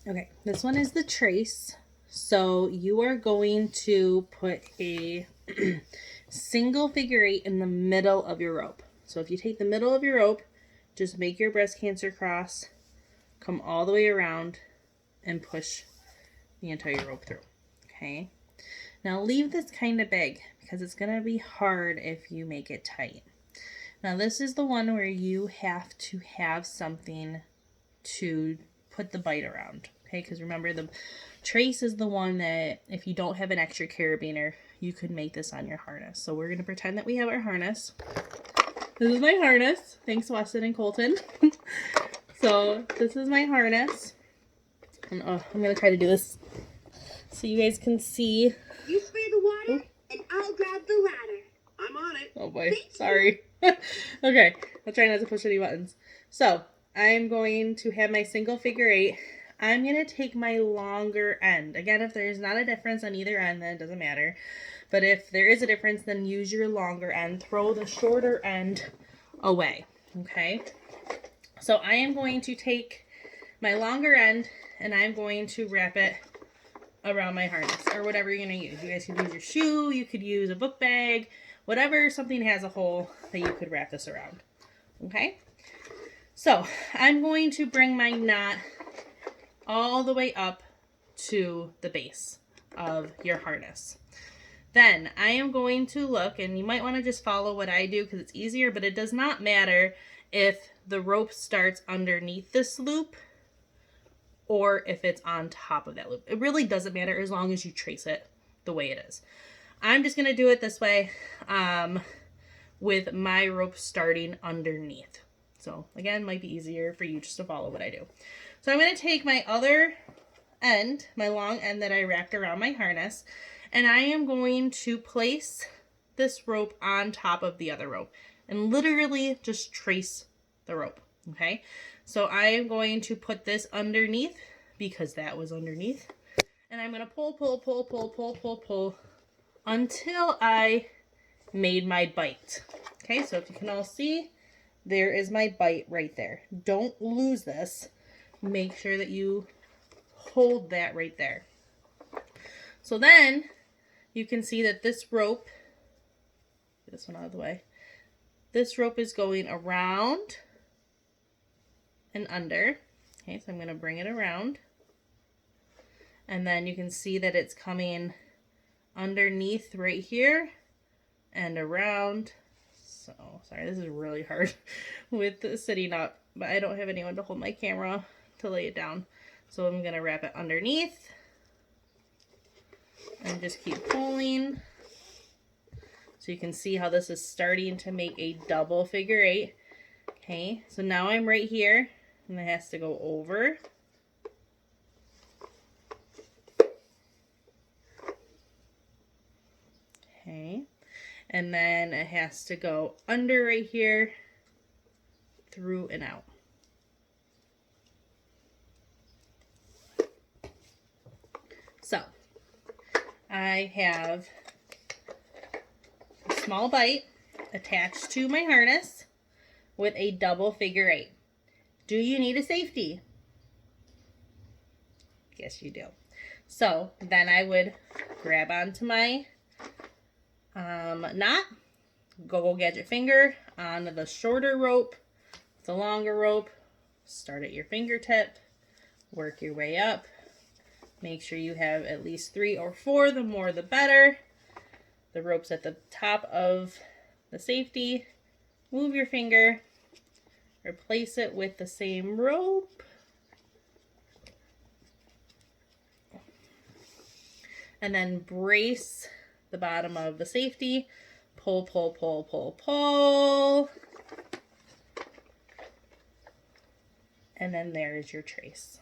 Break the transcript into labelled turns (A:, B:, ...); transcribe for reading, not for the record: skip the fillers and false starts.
A: Okay, this one is the trace. So you are going to put a single figure 8 in the middle of your rope. So if you take the middle of your rope, just make your breast cancer cross, come all the way around, and push the entire rope through. Okay. Now leave this kind of big because it's going to be hard if you make it tight. Now this is the one where you have to have something to put the bite around. Okay, because remember the trace is the one that if you don't have an extra carabiner, you could make this on your harness. So we're going to pretend that we have our harness. This is my harness. Thanks, Weston and Colton. So this is my harness. And I'm going to try to do this so you guys can see.
B: You spray the water, and I'll grab the ladder.
C: I'm on it.
A: Oh boy, sorry. Okay, I'll try not to push any buttons. So I'm going to have my single figure 8. I'm going to take my longer end. Again, if there's not a difference on either end, then it doesn't matter. But if there is a difference, then use your longer end. Throw the shorter end away. Okay? So I am going to take my longer end and I'm going to wrap it around my harness or whatever you're going to use. You guys could use your shoe, you could use a book bag, whatever, something has a hole that you could wrap this around. Okay? So I'm going to bring my knot all the way up to the base of your harness. Then I am going to look, and you might want to just follow what I do because it's easier, but it does not matter if the rope starts underneath this loop or if it's on top of that loop. It really doesn't matter as long as you trace it the way it is. I'm just going to do it this way with my rope starting underneath. So again, might be easier for you just to follow what I do. So I'm going to take my other end, my long end that I wrapped around my harness, and I am going to place this rope on top of the other rope and literally just trace the rope. Okay, so I am going to put this underneath because that was underneath, and I'm going to pull until I made my bite. Okay, so if you can all see, there is my bite right there. Don't lose this. Make sure that you hold that right there. So then you can see that this rope, get this one out of the way, this rope is going around and under. Okay, so I'm going to bring it around. And then you can see that it's coming underneath right here and around. So, sorry, this is really hard with sitting up, but I don't have anyone to hold my camera to lay it down. So I'm going to wrap it underneath and just keep pulling. So you can see how this is starting to make a double figure 8. Okay, so now I'm right here and it has to go over. Okay, and then it has to go under right here, through and out. So I have a small bite attached to my harness with a double figure 8. Do you need a safety? Yes, you do. So then I would grab onto my knot, go gadget finger on the shorter rope, the longer rope, start at your fingertip, work your way up. Make sure you have at least 3 or 4, the more the better. The rope's at the top of the safety. Move your finger, replace it with the same rope. And then brace the bottom of the safety. Pull, pull, pull, pull, pull. And then there's your trace.